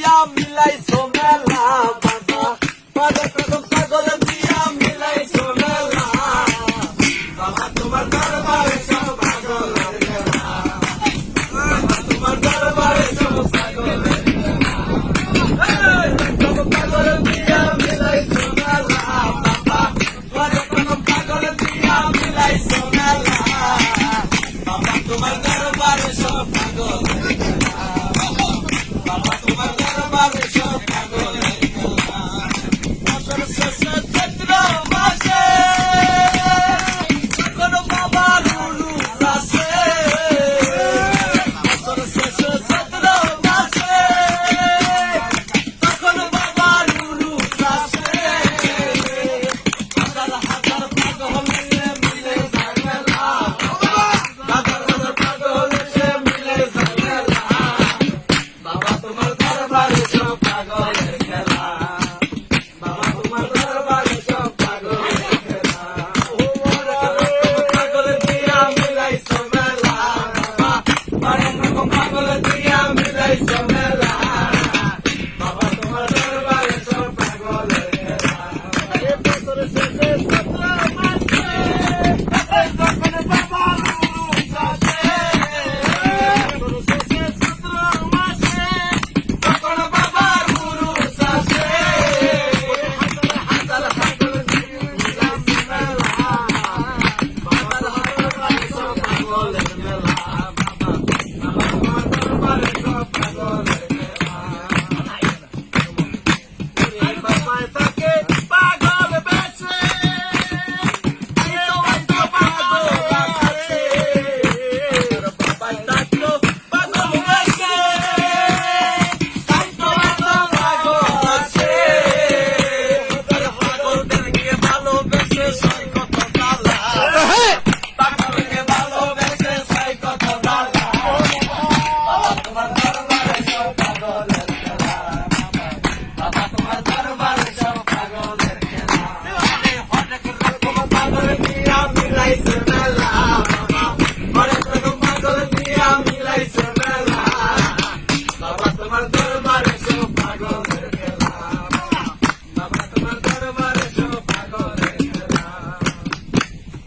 দিয়া মিলাইছো মেলা বাবা পাগল কদম পাগল দিয়া মিলাইছো মেলা বাবা তোমার দরবারে সব পাগলের মেলা বাবা তোমার দরবারে সব পাগলের মেলা কদম পাগল দিয়া মিলাইছো মেলা বাবা কদম পাগল দিয়া মিলাইছো মেলা বাবা তোমার দরবারে সব পাগলের মেলা বাবা তোমার দরবারে সব পাগলের খেলা বছর শেষে চৈত্র মাসে তখন বাবা রুলু আসে বছর শেষে চৈত্র মাসে তখন বাবা রুলু আসে হাজার হাজার পাগল মিলে যায় মেলা হাজার হাজার পাগল মিলে যায় মেলা বাবা তোমার দরবারে